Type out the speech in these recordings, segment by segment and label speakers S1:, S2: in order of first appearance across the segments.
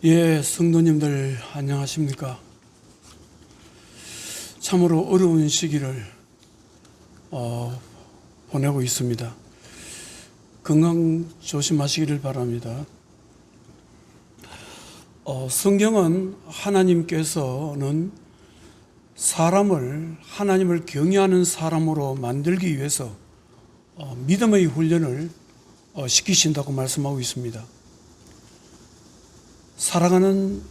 S1: 예, 성도님들 안녕하십니까? 참으로 어려운 시기를 보내고 있습니다. 건강 조심하시기를 바랍니다. 성경은 하나님께서는 사람을 하나님을 경외하는 사람으로 만들기 위해서 믿음의 훈련을 시키신다고 말씀하고 있습니다. 사랑하는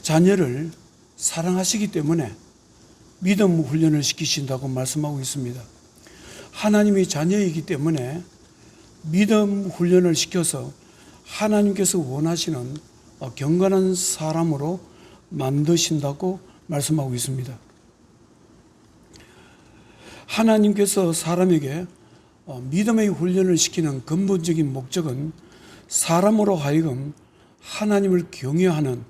S1: 자녀를 사랑하시기 때문에 믿음 훈련을 시키신다고 말씀하고 있습니다. 하나님의 자녀이기 때문에 믿음 훈련을 시켜서 하나님께서 원하시는 경건한 사람으로 만드신다고 말씀하고 있습니다. 하나님께서 사람에게 믿음의 훈련을 시키는 근본적인 목적은 사람으로 하여금 하나님을 경외하는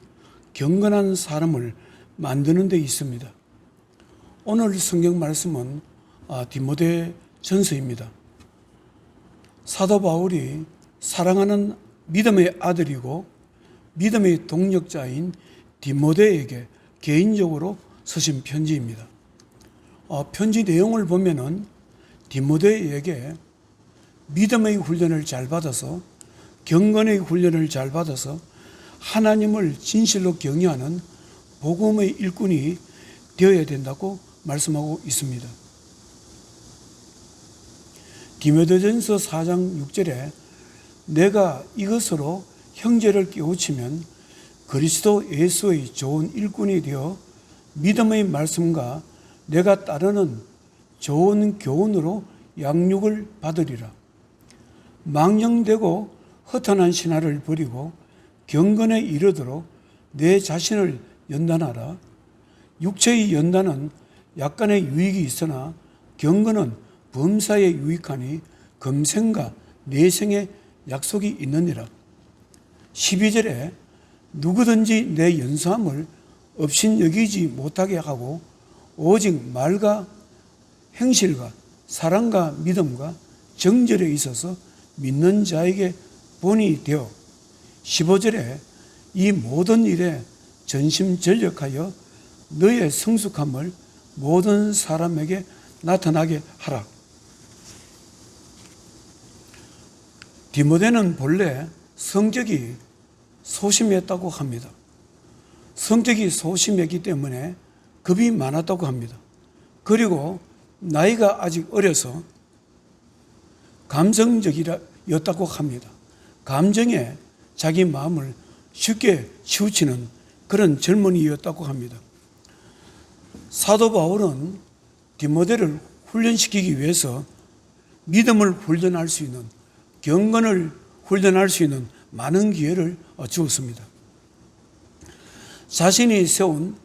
S1: 경건한 사람을 만드는 데 있습니다. 오늘 성경 말씀은 디모데전서입니다. 사도 바울이 사랑하는 믿음의 아들이고 믿음의 동력자인 디모데에게 개인적으로 쓰신 편지입니다. 편지 내용을 보면은 디모데에게 믿음의 훈련을 잘 받아서 경건의 훈련을 잘 받아서 하나님을 진실로 경외하는 복음의 일꾼이 되어야 된다고 말씀하고 있습니다. 디모데전서 4장 6절에 내가 이것으로 형제를 깨우치면 그리스도 예수의 좋은 일꾼이 되어 믿음의 말씀과 내가 따르는 좋은 교훈으로 양육을 받으리라. 망령되고 허탄한 신화를 버리고 경건에 이르도록 내 자신을 연단하라. 육체의 연단은 약간의 유익이 있으나 경건은 범사에 유익하니 금생과 내생에 약속이 있느니라. 12절에 누구든지 내 연소함을 업신여기지 못하게 하고 오직 말과 행실과 사랑과 믿음과 정절에 있어서 믿는 자에게 본이 되어 15절에 이 모든 일에 전심전력하여 너의 성숙함을 모든 사람에게 나타나게 하라. 디모데는 본래 성격이 소심했다고 합니다. 성격이 소심했기 때문에 겁이 많았다고 합니다. 그리고 나이가 아직 어려서 감성적이었다고 합니다. 감정에 자기 마음을 쉽게 치우치는 그런 젊은이였다고 합니다. 사도 바울은 디모데를 훈련시키기 위해서 믿음을 훈련할 수 있는, 경건을 훈련할 수 있는 많은 기회를 주었습니다. 자신이 세운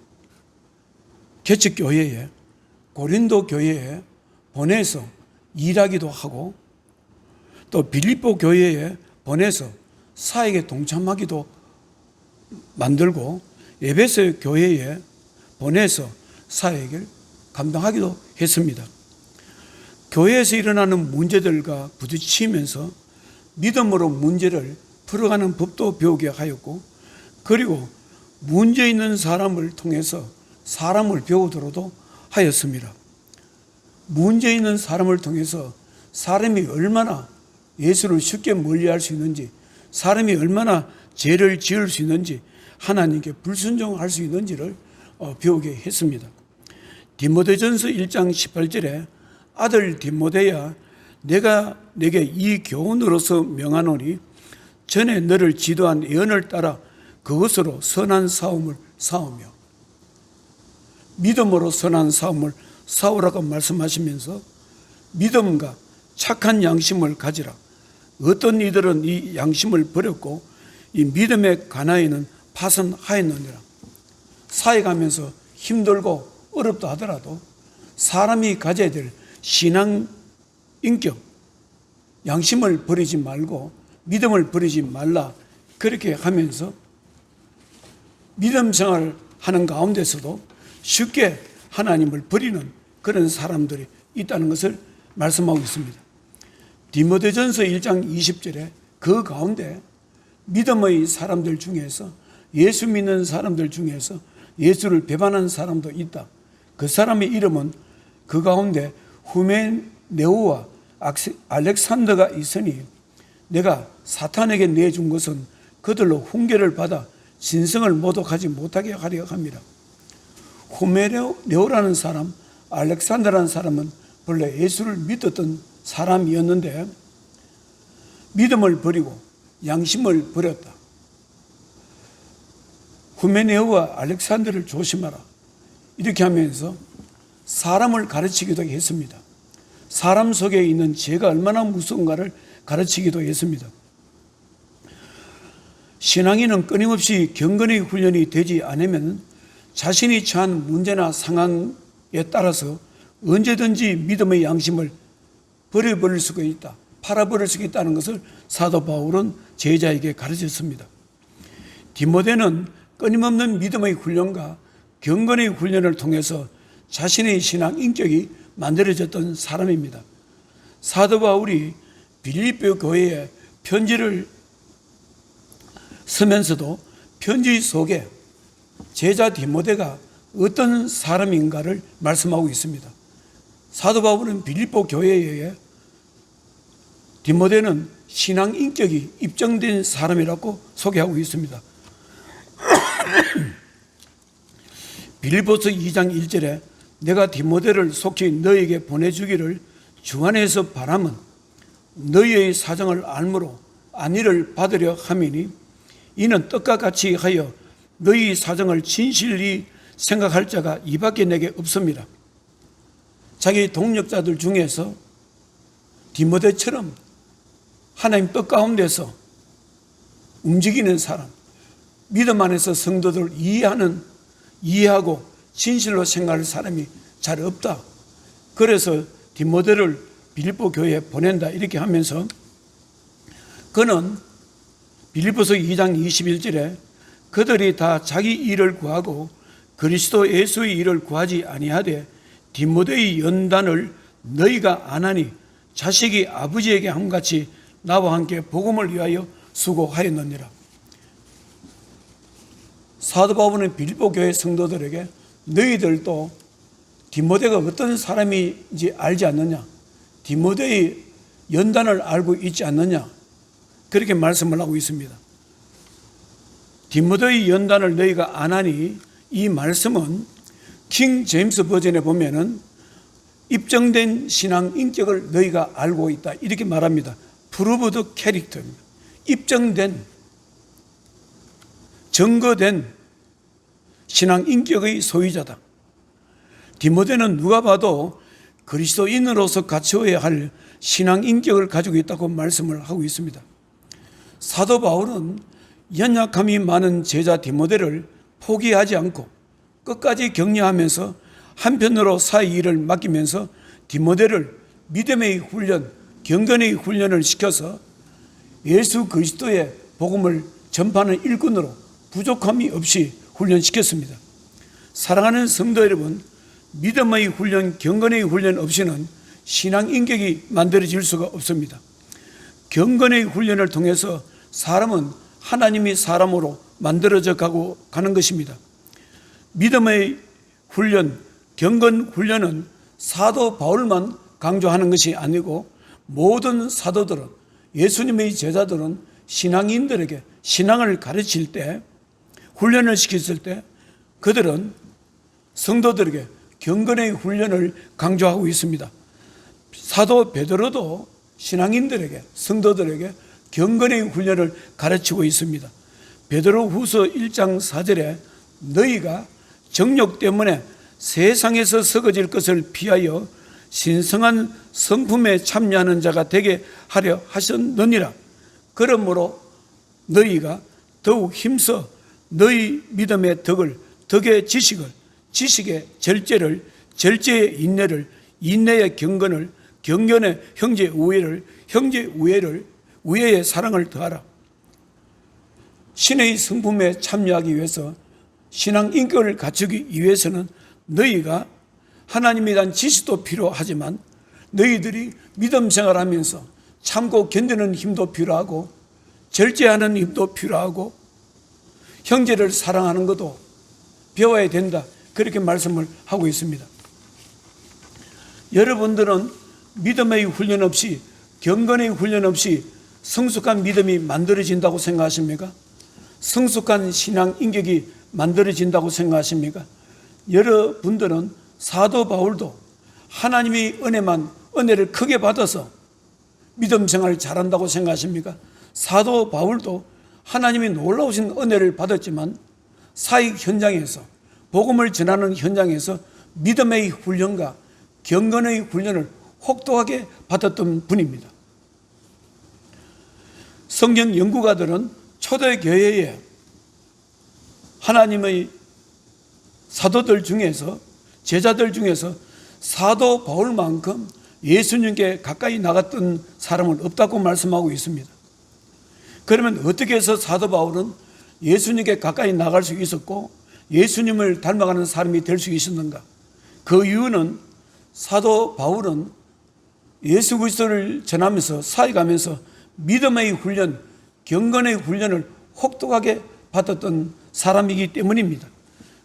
S1: 개척교회에, 고린도 교회에 보내서 일하기도 하고 또 빌립보 교회에 보내서 사역에 동참하기도 만들고 에베소 교회에 보내서 사역을 감당하기도 했습니다. 교회에서 일어나는 문제들과 부딪히면서 믿음으로 문제를 풀어가는 법도 배우게 하였고, 그리고 문제 있는 사람을 통해서 사람을 배우도록도 하였습니다. 문제 있는 사람을 통해서 사람이 얼마나 예수를 쉽게 멀리할 수 있는지, 사람이 얼마나 죄를 지을 수 있는지, 하나님께 불순종할 수 있는지를 배우게 했습니다. 디모데전서 1장 18절에 아들 디모데야, 내가 내게 이 교훈으로서 명하노니 전에 너를 지도한 예언을 따라 그것으로 선한 싸움을 싸우며, 믿음으로 선한 싸움을 싸우라고 말씀하시면서 믿음과 착한 양심을 가지라. 어떤 이들은 이 양심을 버렸고 이 믿음의 가나에는 파선하였느니라. 사역하면서 힘들고 어렵다 하더라도 사람이 가져야 될 신앙 인격, 양심을 버리지 말고 믿음을 버리지 말라. 그렇게 하면서 믿음 생활을 하는 가운데서도 쉽게 하나님을 버리는 그런 사람들이 있다는 것을 말씀하고 있습니다. 디모데전서 1장 20절에 그 가운데 믿음의 사람들 중에서, 예수 믿는 사람들 중에서 예수를 배반한 사람도 있다. 그 사람의 이름은 그 가운데 후메네오와 알렉산더가 있으니 내가 사탄에게 내준 것은 그들로 훈계를 받아 신성을 모독하지 못하게 하려 합니다. 후메네오라는 사람, 알렉산더라는 사람은 본래 예수를 믿었던 사람이었는데 믿음을 버리고 양심을 버렸다. 후메네오와 알렉산더를 조심하라, 이렇게 하면서 사람을 가르치기도 했습니다. 사람 속에 있는 죄가 얼마나 무서운가를 가르치기도 했습니다. 신앙인은 끊임없이 경건의 훈련이 되지 않으면 자신이 처한 문제나 상황에 따라서 언제든지 믿음의 양심을 버려버릴 수가 있다, 팔아버릴 수가 있다는 것을 사도 바울은 제자에게 가르쳤습니다. 디모데는 끊임없는 믿음의 훈련과 경건의 훈련을 통해서 자신의 신앙 인격이 만들어졌던 사람입니다. 사도 바울이 빌립보 교회에 편지를 쓰면서도 편지 속에 제자 디모데가 어떤 사람인가를 말씀하고 있습니다. 사도 바울은 빌립보 교회에 디모데는 신앙 인격이 입증된 사람이라고 소개하고 있습니다. 빌립보서 2장 1절에 내가 디모데를 속히 너에게 보내주기를 주 안에서 바람은 너희의 사정을 알므로 안위를 받으려 함이니 이는 떡과 같이 하여 너희 사정을 진실히 생각할 자가 이밖에 내게 없습니다. 자기 동력자들 중에서 디모데처럼 하나님 뜻 가운데서 움직이는 사람, 믿음 안에서 성도들을 이해하고 진실로 생각할 사람이 잘 없다. 그래서 디모데를 빌립보 교회에 보낸다, 이렇게 하면서 그는 빌립보서 2장 21절에 그들이 다 자기 일을 구하고 그리스도 예수의 일을 구하지 아니하되 디모데의 연단을 너희가 안 하니 자식이 아버지에게 함같이 나와 함께 복음을 위하여 수고하였느니라. 사도 바울은 빌립보 교회 성도들에게 너희들도 디모데가 어떤 사람인지 알지 않느냐, 디모데의 연단을 알고 있지 않느냐, 그렇게 말씀을 하고 있습니다. 디모데의 연단을 너희가 안 하니, 이 말씀은 킹 제임스 버전에 보면은 입증된 신앙 인격을 너희가 알고 있다, 이렇게 말합니다. 프루브드 캐릭터입니다. 입증된, 증거된 신앙 인격의 소유자다. 디모데는 누가 봐도 그리스도인으로서 갖추어야 할 신앙 인격을 가지고 있다고 말씀을 하고 있습니다. 사도 바울은 연약함이 많은 제자 디모데를 포기하지 않고 끝까지 격려하면서 한편으로 사의 일을 맡기면서 디모데를 믿음의 훈련, 경건의 훈련을 시켜서 예수 그리스도의 복음을 전파하는 일꾼으로 부족함이 없이 훈련시켰습니다. 사랑하는 성도 여러분, 믿음의 훈련, 경건의 훈련 없이는 신앙 인격이 만들어질 수가 없습니다. 경건의 훈련을 통해서 사람은 하나님이 사람으로 만들어져 가는 것입니다. 믿음의 훈련, 경건 훈련은 사도 바울만 강조하는 것이 아니고 모든 사도들은, 예수님의 제자들은 신앙인들에게 신앙을 가르칠 때, 훈련을 시켰을 때 그들은 성도들에게 경건의 훈련을 강조하고 있습니다. 사도 베드로도 신앙인들에게, 성도들에게 경건의 훈련을 가르치고 있습니다. 베드로 후서 1장 4절에 너희가 정욕 때문에 세상에서 썩어질 것을 피하여 신성한 성품에 참여하는 자가 되게 하려 하셨느니라. 그러므로 너희가 더욱 힘써 너희 믿음의 덕의 지식을, 지식의 절제를, 절제의 인내를, 인내의 경건을, 경건의 형제 우애를, 형제 우애의 사랑을 더하라. 신의 성품에 참여하기 위해서, 신앙 인격을 갖추기 위해서는 너희가 하나님에 대한 지식도 필요하지만 너희들이 믿음 생활하면서 참고 견디는 힘도 필요하고 절제하는 힘도 필요하고 형제를 사랑하는 것도 배워야 된다. 그렇게 말씀을 하고 있습니다. 여러분들은 믿음의 훈련 없이, 경건의 훈련 없이 성숙한 믿음이 만들어진다고 생각하십니까? 성숙한 신앙 인격이 만들어진다고 생각하십니까? 여러분들은 사도 바울도 하나님의 은혜를 크게 받아서 믿음 생활을 잘한다고 생각하십니까? 사도 바울도 하나님이 놀라우신 은혜를 받았지만 사역 현장에서, 복음을 전하는 현장에서 믿음의 훈련과 경건의 훈련을 혹독하게 받았던 분입니다. 성경 연구가들은 초대교회에 하나님의 사도들 중에서, 제자들 중에서 사도 바울만큼 예수님께 가까이 나갔던 사람은 없다고 말씀하고 있습니다. 그러면 어떻게 해서 사도 바울은 예수님께 가까이 나갈 수 있었고 예수님을 닮아가는 사람이 될 수 있었는가? 그 이유는 사도 바울은 예수 그리스도를 전하면서 사역하면서 믿음의 훈련, 경건의 훈련을 혹독하게 받았던 사람이기 때문입니다.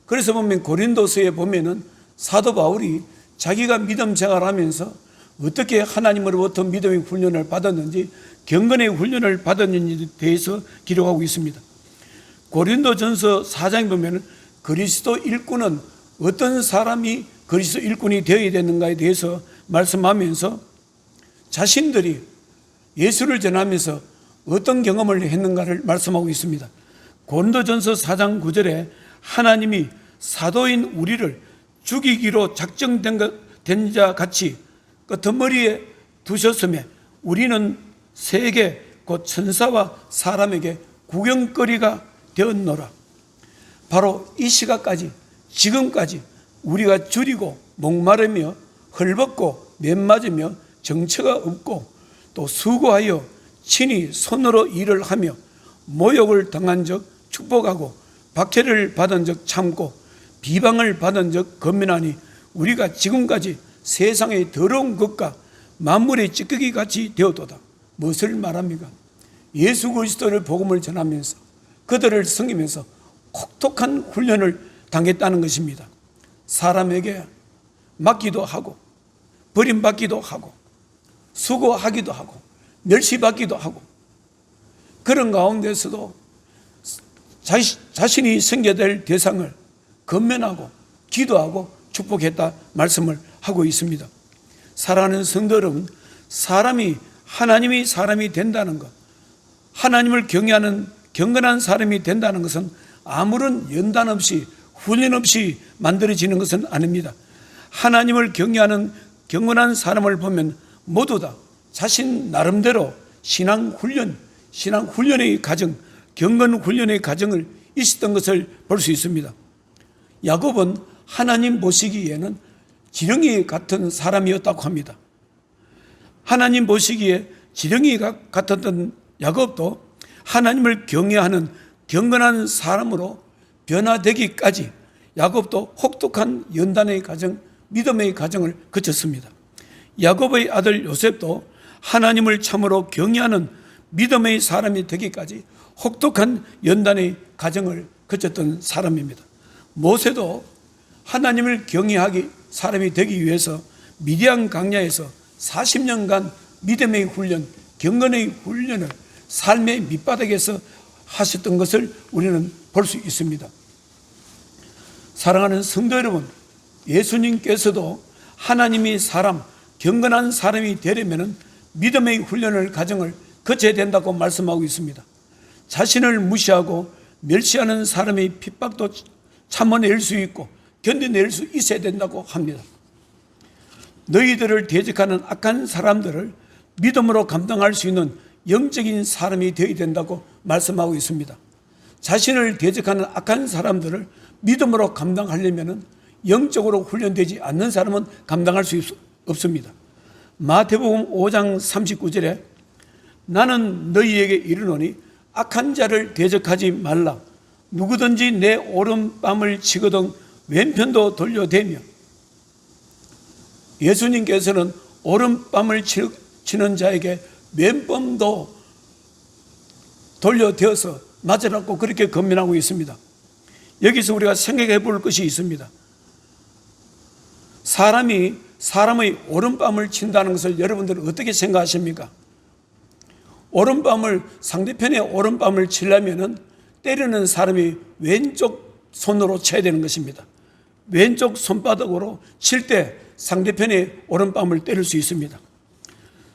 S1: 그래서 보면 고린도서에 보면은 사도 바울이 자기가 믿음 생활하면서 어떻게 하나님으로부터 믿음의 훈련을 받았는지, 경건의 훈련을 받았는지에 대해서 기록하고 있습니다. 고린도전서 4장에 보면 그리스도 일꾼은 어떤 사람이 그리스도 일꾼이 되어야 되는가에 대해서 말씀하면서 자신들이 예수를 전하면서 어떤 경험을 했는가를 말씀하고 있습니다. 고린도전서 4장 9절에 하나님이 사도인 우리를 죽이기로 작정된 자 같이 끄트머리에 두셨으며 우리는 세계 곧 천사와 사람에게 구경거리가 되었노라. 바로 이 시각까지, 지금까지 우리가 줄이고 목마르며 헐벗고 맨맞으며 정처가 없고 또 수고하여 친히 손으로 일을 하며 모욕을 당한 적 축복하고 박해를 받은 적 참고 비방을 받은 적 건면하니 우리가 지금까지 세상의 더러운 것과 만물의 찌꺼기 같이 되었도다. 무엇을 말합니까? 예수 그리스도를 복음을 전하면서 그들을 섬기면서 혹독한 훈련을 당했다는 것입니다. 사람에게 맞기도 하고 버림받기도 하고 수고하기도 하고 멸시받기도 하고 그런 가운데서도 자신이 섬겨될 대상을 건면하고 기도하고 축복했다 말씀을 하고 있습니다. 사랑하는 성도 여러분, 하나님이 사람이 된다는 것, 하나님을 경외하는 경건한 사람이 된다는 것은 아무런 연단 없이 훈련 없이 만들어지는 것은 아닙니다. 하나님을 경외하는 경건한 사람을 보면 모두 다 자신 나름대로 신앙 훈련의 과정, 경건 훈련의 과정을 있었던 것을 볼 수 있습니다. 야곱은 하나님 보시기에는 지렁이 같은 사람이었다고 합니다. 하나님 보시기에 지렁이 같았던 야곱도 하나님을 경외하는 경건한 사람으로 변화되기까지 야곱도 혹독한 연단의 과정, 믿음의 과정을 거쳤습니다. 야곱의 아들 요셉도 하나님을 참으로 경외하는 믿음의 사람이 되기까지 혹독한 연단의 과정을 거쳤던 사람입니다. 모세도 하나님을 경외하기 사람이 되기 위해서 미디안 광야에서 40년간 믿음의 훈련, 경건의 훈련을 삶의 밑바닥에서 하셨던 것을 우리는 볼 수 있습니다. 사랑하는 성도 여러분, 예수님께서도 하나님이 경건한 사람이 되려면 믿음의 훈련을 과정을 거쳐야 된다고 말씀하고 있습니다. 자신을 무시하고 멸시하는 사람의 핍박도 참아낼 수 있고 견뎌낼 수 있어야 된다고 합니다. 너희들을 대적하는 악한 사람들을 믿음으로 감당할 수 있는 영적인 사람이 되어야 된다고 말씀하고 있습니다. 자신을 대적하는 악한 사람들을 믿음으로 감당하려면 영적으로 훈련되지 않는 사람은 감당할 수 없습니다. 마태복음 5장 39절에 나는 너희에게 이르노니 악한 자를 대적하지 말라. 누구든지 내 오른뺨을 치거든 왼편도 돌려대며 예수님께서는 오른밤을 치는 자에게 왼밤도 돌려대어서 맞으라고 그렇게 권면하고 있습니다. 여기서 우리가 생각해 볼 것이 있습니다. 사람이 사람의 오른밤을 친다는 것을 여러분들은 어떻게 생각하십니까? 오른밤을, 상대편의 오른밤을 치려면은 때리는 사람이 왼쪽 손으로 쳐야 되는 것입니다. 왼쪽 손바닥으로 칠 때 상대편의 오른밤을 때릴 수 있습니다.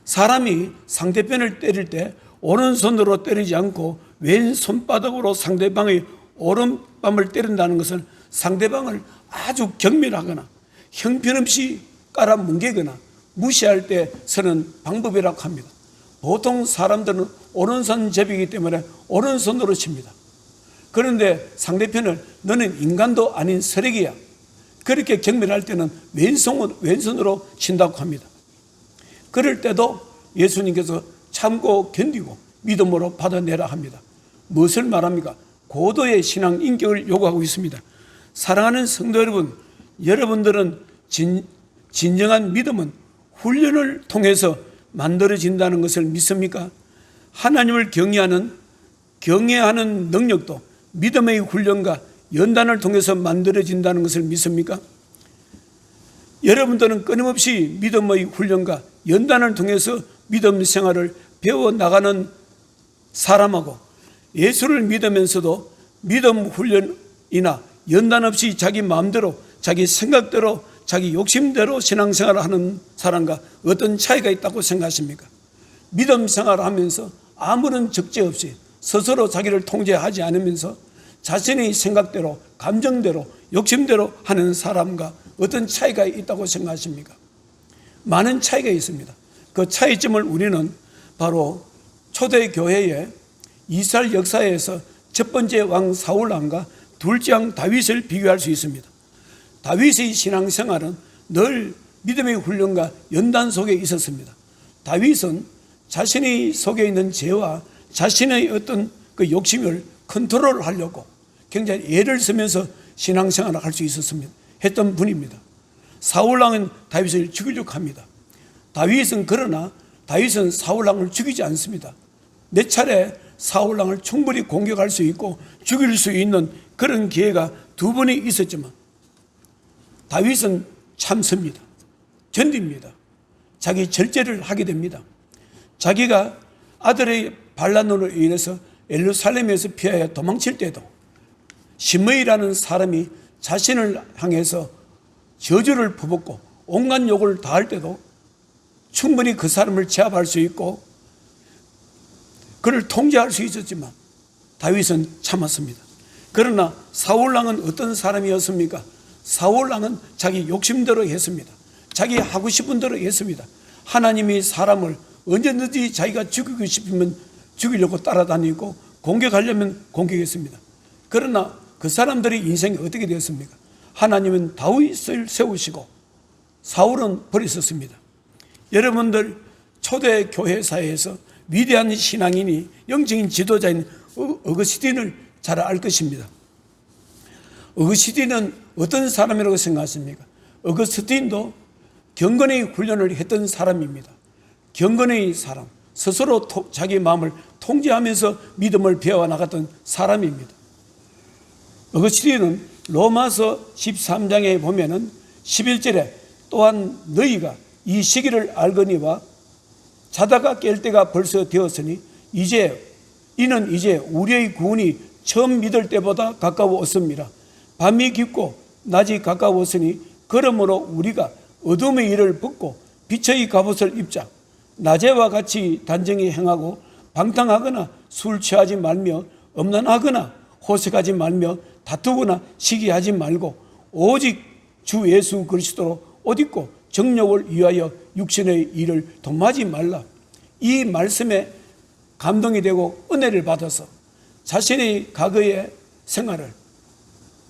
S1: 사람이 상대편을 때릴 때 오른손으로 때리지 않고 왼손바닥으로 상대방의 오른밤을 때린다는 것은 상대방을 아주 경멸하거나 형편없이 깔아뭉개거나 무시할 때 쓰는 방법이라고 합니다. 보통 사람들은 오른손 제비이기 때문에 오른손으로 칩니다. 그런데 상대편을 너는 인간도 아닌 쓰레기야, 그렇게 경멸할 때는 왼손으로 친다고 합니다. 그럴 때도 예수님께서 참고 견디고 믿음으로 받아내라 합니다. 무엇을 말합니까? 고도의 신앙 인격을 요구하고 있습니다. 사랑하는 성도 여러분, 여러분들은 진정한 믿음은 훈련을 통해서 만들어진다는 것을 믿습니까? 하나님을 경외하는 능력도 믿음의 훈련과 연단을 통해서 만들어진다는 것을 믿습니까? 여러분들은 끊임없이 믿음의 훈련과 연단을 통해서 믿음 생활을 배워나가는 사람하고, 예수를 믿으면서도 믿음 훈련이나 연단 없이 자기 마음대로, 자기 생각대로, 자기 욕심대로 신앙생활을 하는 사람과 어떤 차이가 있다고 생각하십니까? 믿음 생활을 하면서 아무런 적재 없이 스스로 자기를 통제하지 않으면서 자신의 생각대로, 감정대로, 욕심대로 하는 사람과 어떤 차이가 있다고 생각하십니까? 많은 차이가 있습니다. 그 차이점을 우리는 바로 초대교회의 이스라엘 역사에서 첫 번째 왕 사울왕과 둘째 왕 다윗을 비교할 수 있습니다. 다윗의 신앙생활은 늘 믿음의 훈련과 연단 속에 있었습니다. 다윗은 자신의 속에 있는 죄와 자신의 어떤 그 욕심을 컨트롤하려고 굉장히 애를 쓰면서 신앙생활을 할 수 있었습니다. 했던 분입니다. 사울왕은 다윗을 죽이려고 합니다. 그러나 다윗은 사울왕을 죽이지 않습니다. 몇 차례 사울왕을 충분히 공격할 수 있고 죽일 수 있는 그런 기회가 두 번이 있었지만 다윗은 참습니다. 견딥니다. 자기 절제를 하게 됩니다. 자기가 아들의 반란으로 인해서 예루살렘에서 피하여 도망칠 때도 시므이라는 사람이 자신을 향해서 저주를 퍼붓고 온갖 욕을 다할 때도 충분히 그 사람을 제압할 수 있고 그를 통제할 수 있었지만 다윗은 참았습니다. 그러나 사울왕은 어떤 사람이었습니까? 사울왕은 자기 욕심대로 했습니다. 자기 하고 싶은 대로 했습니다. 하나님이 사람을 언제든지 자기가 죽이고 싶으면 죽이려고 따라다니고 공격하려면 공격했습니다. 그러나 그 사람들의 인생이 어떻게 되었습니까? 하나님은 다윗을 세우시고 사울은 버리셨습니다. 여러분들 초대 교회사에서 위대한 신앙인이 영적인 지도자인 어거스틴을 잘 알 것입니다. 어거스틴은 어떤 사람이라고 생각하십니까? 어거스틴도 경건의 훈련을 했던 사람입니다. 경건의 사람, 스스로 자기 마음을 통제하면서 믿음을 배워나갔던 사람입니다. 어거스틴은 로마서 13장에 보면은 11절에 또한 너희가 이 시기를 알거니와 자다가 깰 때가 벌써 되었으니 이는 이제 우리의 구원이 처음 믿을 때보다 가까웠습니다. 밤이 깊고 낮이 가까웠으니 그러므로 우리가 어둠의 일을 벗고 빛의 갑옷을 입자. 낮에와 같이 단정히 행하고 방탕하거나 술 취하지 말며 음란하거나 호색하지 말며 다투거나 시기하지 말고 오직 주 예수 그리스도로 옷 입고 정욕을 위하여 육신의 일을 dom하지 말라. 이 말씀에 감동이 되고 은혜를 받아서 자신의 과거의 생활을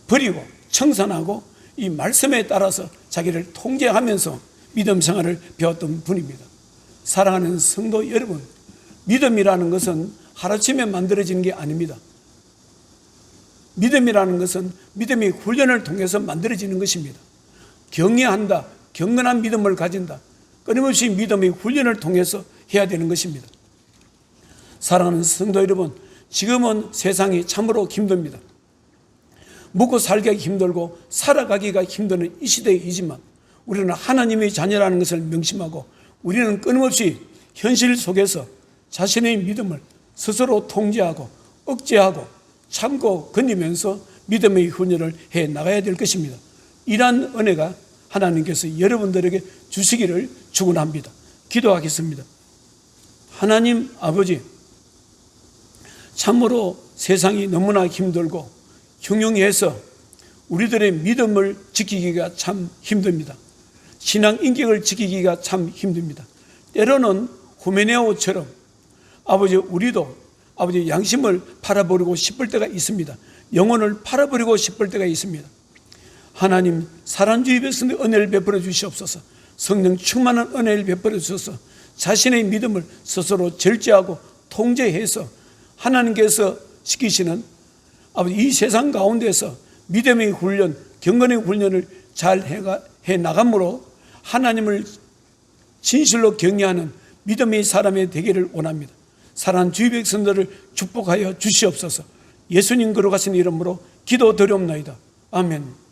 S1: 버리고 청산하고 이 말씀에 따라서 자기를 통제하면서 믿음 생활을 배웠던 분입니다. 사랑하는 성도 여러분, 믿음이라는 것은 하루아침에 만들어지는 게 아닙니다. 믿음이라는 것은 믿음의 훈련을 통해서 만들어지는 것입니다. 경외한다, 경건한 믿음을 가진다. 끊임없이 믿음의 훈련을 통해서 해야 되는 것입니다. 사랑하는 성도 여러분, 지금은 세상이 참으로 힘듭니다. 먹고 살기가 힘들고 살아가기가 힘든 이 시대이지만 우리는 하나님의 자녀라는 것을 명심하고 우리는 끊임없이 현실 속에서 자신의 믿음을 스스로 통제하고 억제하고 참고 견디면서 믿음의 훈련을 해 나가야 될 것입니다. 이러한 은혜가 하나님께서 여러분들에게 주시기를 축원합니다. 기도하겠습니다. 하나님 아버지, 참으로 세상이 너무나 힘들고 흉흉해서 우리들의 믿음을 지키기가 참 힘듭니다. 신앙 인격을 지키기가 참 힘듭니다. 때로는 후메네오처럼 아버지, 우리도 아버지 양심을 팔아버리고 싶을 때가 있습니다. 영혼을 팔아버리고 싶을 때가 있습니다. 하나님, 사랑주의 백성들 은혜를 베풀어 주시옵소서. 성령 충만한 은혜를 베풀어 주셔서 자신의 믿음을 스스로 절제하고 통제해서 하나님께서 시키시는 아버지 이 세상 가운데서 믿음의 훈련, 경건의 훈련을 잘 해 나감으로 하나님을 진실로 경외하는 믿음의 사람이 되기를 원합니다. 사랑하는 주의 백성들을 축복하여 주시옵소서. 예수님 걸어가신 이름으로 기도드리옵나이다. 아멘.